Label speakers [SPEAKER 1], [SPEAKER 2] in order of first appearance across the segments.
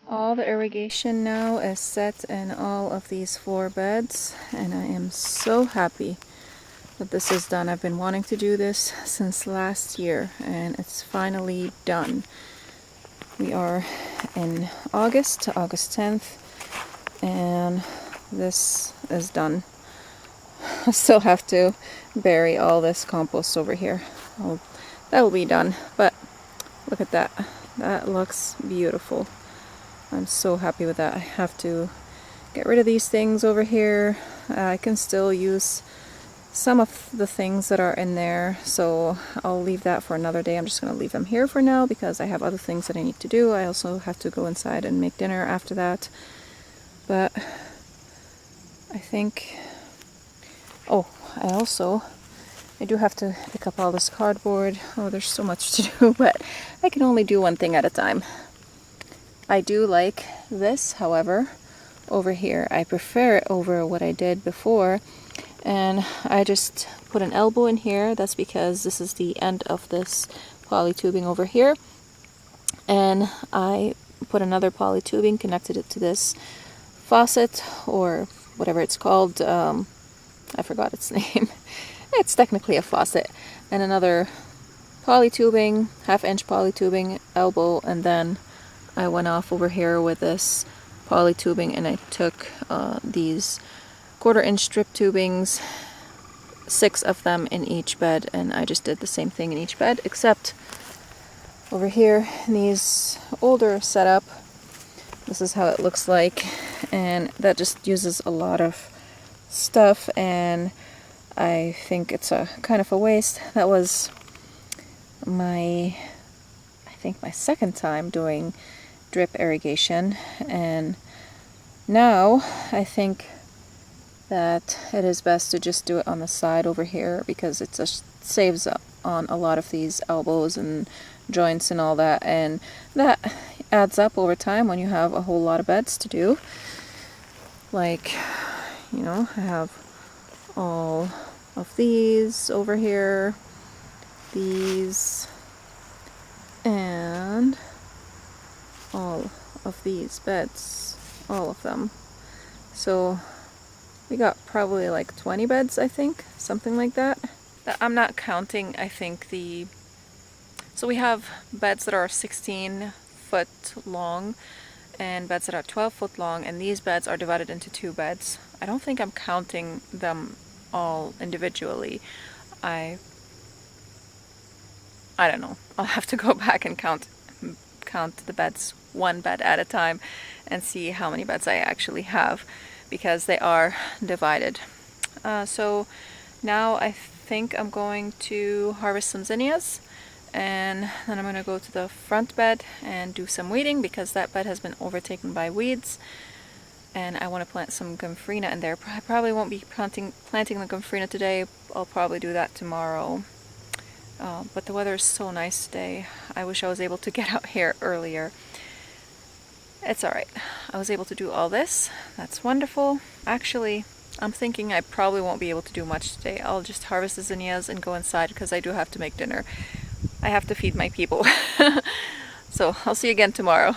[SPEAKER 1] All the irrigation now is set in all of these 4 beds, and I am so happy that this is done. I've been wanting to do this since last year, and it's finally done. We are in August, August 10th, and this is done. I still have to bury all this compost over here. That'll be done, but look at that. That looks beautiful. I'm so happy with that. I have to get rid of these things over here. I can still use some of the things that are in there, so I'll leave that for another day. I'm just going to leave them here for now because I have other things that I need to do. I also have to go inside and make dinner after that. But I think... Oh, I do have to pick up all this cardboard. Oh, there's so much to do, but I can only do one thing at a time. I do like this, however, over here. I prefer it over what I did before, and I just put an elbow in here. That's because this is the end of this poly tubing over here, and I put another poly tubing, connected it to this faucet, or whatever it's called. I forgot its name. It's technically a faucet, and another poly tubing, half-inch poly tubing elbow, and then I went off over here with this poly tubing, and I took these 1/4-inch strip tubings, 6 of them in each bed, and I just did the same thing in each bed, except over here in these older setup, this is how it looks like, and that just uses a lot of stuff, and I think it's a kind of a waste. That was I think my second time doing drip irrigation, and now I think that it is best to just do it on the side over here because it just saves on a lot of these elbows and joints and all that, and that adds up over time when you have a whole lot of beds to do. Like, you know, I have all of these over here, these, and all of these beds, all of them. So we got probably like 20 beds, I think, something like that. I'm not counting, I think, so we have beds that are 16 foot long and beds that are 12 foot long, and these beds are divided into 2 beds. I don't think I'm counting them all individually. I don't know. I'll have to go back and count the beds 1 bed at a time and see how many beds I actually have, because they are divided. So now I think I'm going to harvest some zinnias, and then I'm going to go to the front bed and do some weeding because that bed has been overtaken by weeds, and I want to plant some gomphrena in there. I probably won't be planting the gomphrena today. I'll probably do that tomorrow. But the weather is so nice today. I wish I was able to get out here earlier. It's alright. I was able to do all this. That's wonderful. Actually, I'm thinking I probably won't be able to do much today. I'll just harvest the zinnias and go inside because I do have to make dinner. I have to feed my people. So I'll see you again tomorrow.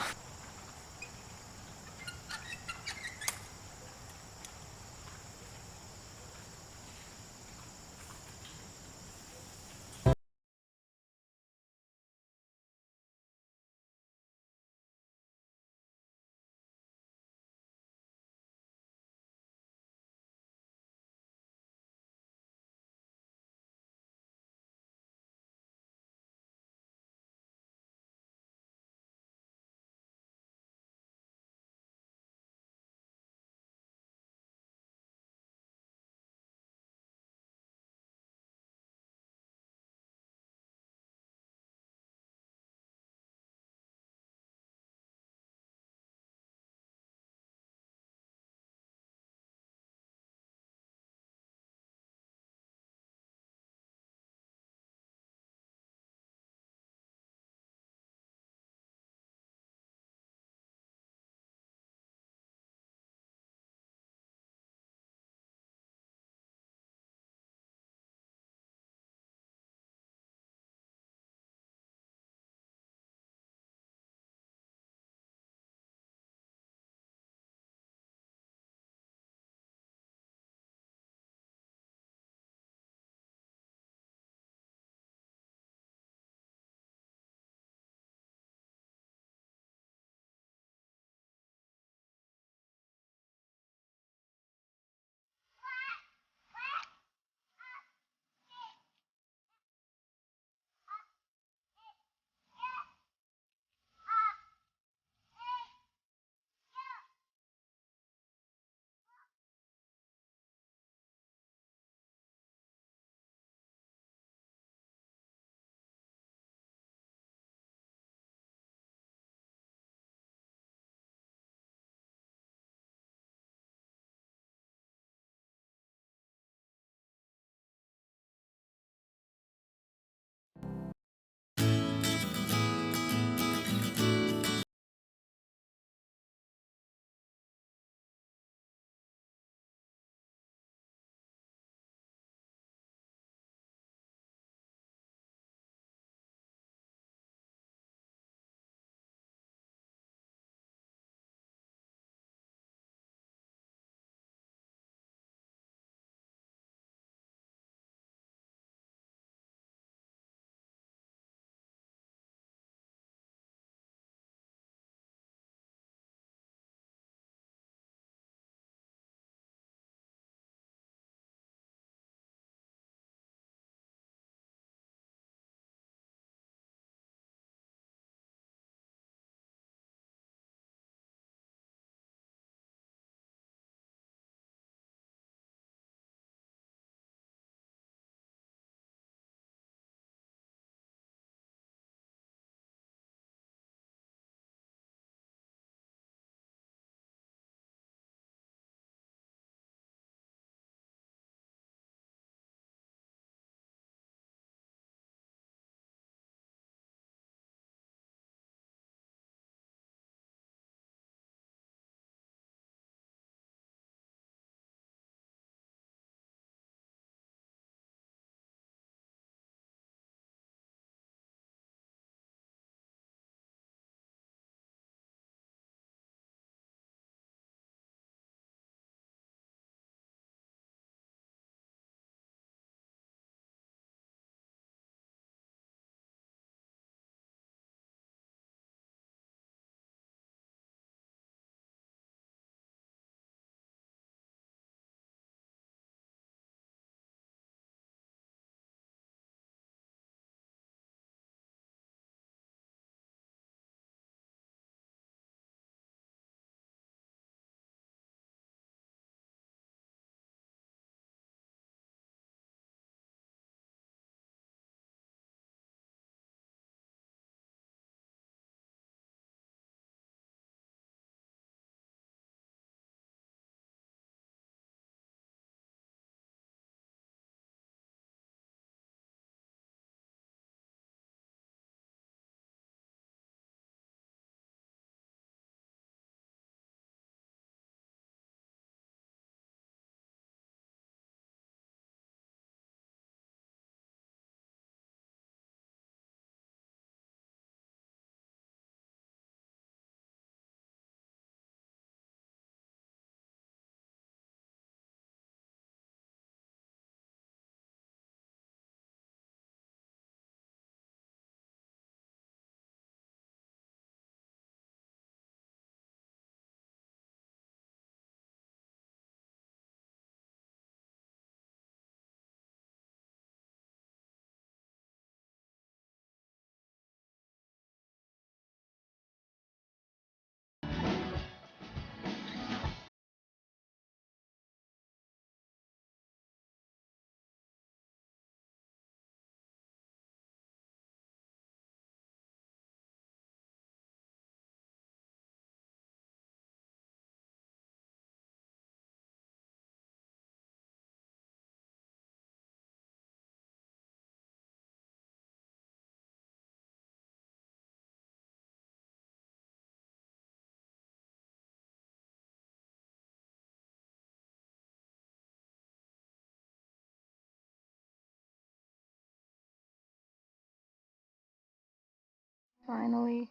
[SPEAKER 1] Finally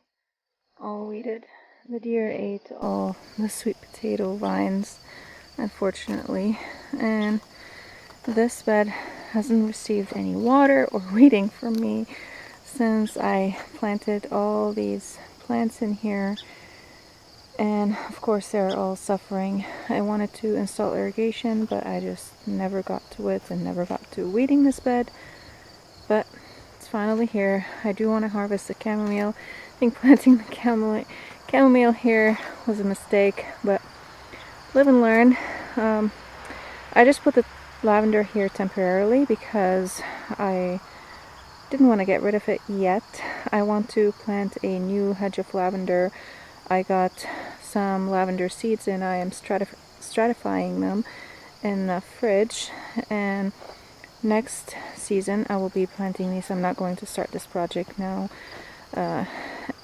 [SPEAKER 1] all weeded. The deer ate all the sweet potato vines, unfortunately, and this bed hasn't received any water or weeding from me since I planted all these plants in here, and of course they're all suffering. I wanted to install irrigation, but I just never got to it and never got to weeding this bed, but it's finally here. I do want to harvest the chamomile. I think planting the chamomile here was a mistake, but live and learn. I just put the lavender here temporarily because I didn't want to get rid of it yet. I want to plant a new hedge of lavender. I got some lavender seeds and I am stratifying them in the fridge, and next season I will be planting these. I'm not going to start this project now.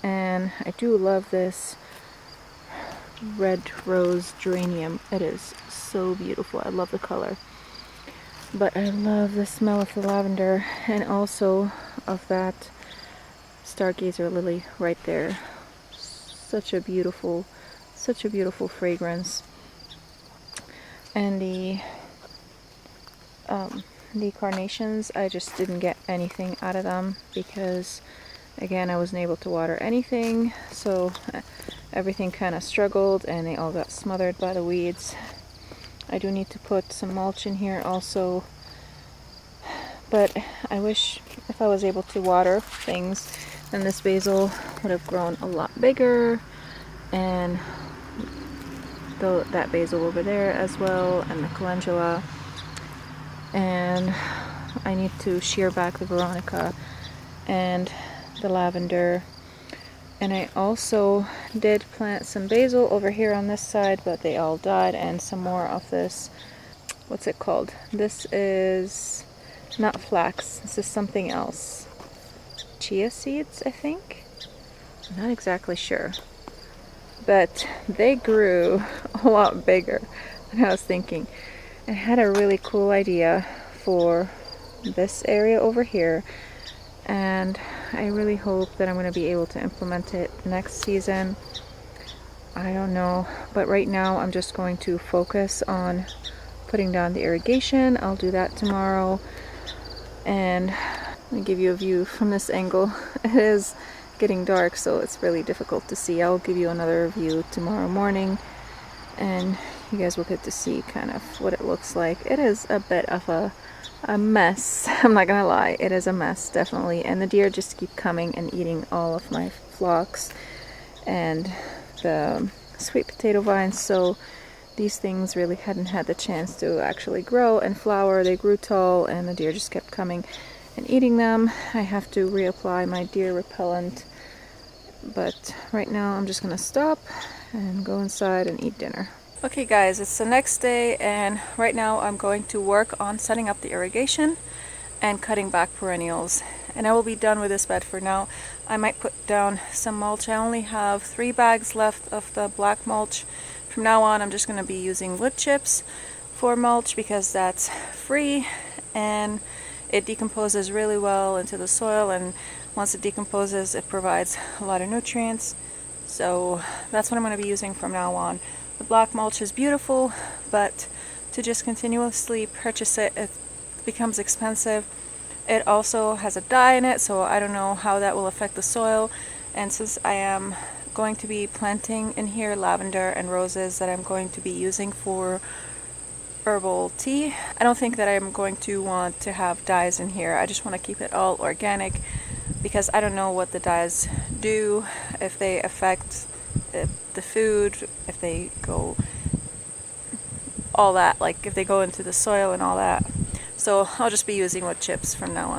[SPEAKER 1] And I do love this red rose geranium. It is so beautiful. I love the color. But I love the smell of the lavender and also of that stargazer lily right there. Such a beautiful fragrance. And the carnations, I just didn't get anything out of them because, again, I wasn't able to water anything, so everything kind of struggled and they all got smothered by the weeds. I do need to put some mulch in here also, but I wish if I was able to water things, then this basil would have grown a lot bigger, and that basil over there as well, and the calendula. And I need to shear back the veronica and the lavender. And I also did plant some basil over here on this side, but they all died, and some more of this, what's it called? This is not flax, this is something else. Chia seeds, I think? I'm not exactly sure. But they grew a lot bigger than I was thinking. I had a really cool idea for this area over here, and I really hope that I'm going to be able to implement it next season. I don't know, but right now I'm just going to focus on putting down the irrigation. I'll do that tomorrow, and let me give you a view from this angle. It is getting dark, so it's really difficult to see. I'll give you another view tomorrow morning, and you guys will get to see kind of what it looks like. It is a bit of a mess. I'm not gonna lie, it is a mess, definitely. And the deer just keep coming and eating all of my phlox and the sweet potato vines, so these things really hadn't had the chance to actually grow and flower. They grew tall and the deer just kept coming and eating them. I have to reapply my deer repellent, but right now I'm just gonna stop and go inside and eat dinner. Okay guys, it's the next day, and right now I'm going to work on setting up the irrigation and cutting back perennials, and I will be done with this bed for now. I might put down some mulch. I only have 3 bags left of the black mulch. From now on I'm just going to be using wood chips for mulch because that's free and it decomposes really well into the soil, and once it decomposes it provides a lot of nutrients. So that's what I'm going to be using from now on. The black mulch is beautiful, but to just continuously purchase it, it becomes expensive. It also has a dye in it, so I don't know how that will affect the soil. And since I am going to be planting in here lavender and roses that I'm going to be using for herbal tea, I don't think that I'm going to want to have dyes in here. I just want to keep it all organic because I don't know what the dyes do, if they affect the food, if they go all that, like if they go into the soil and all that. So I'll just be using wood chips from now on.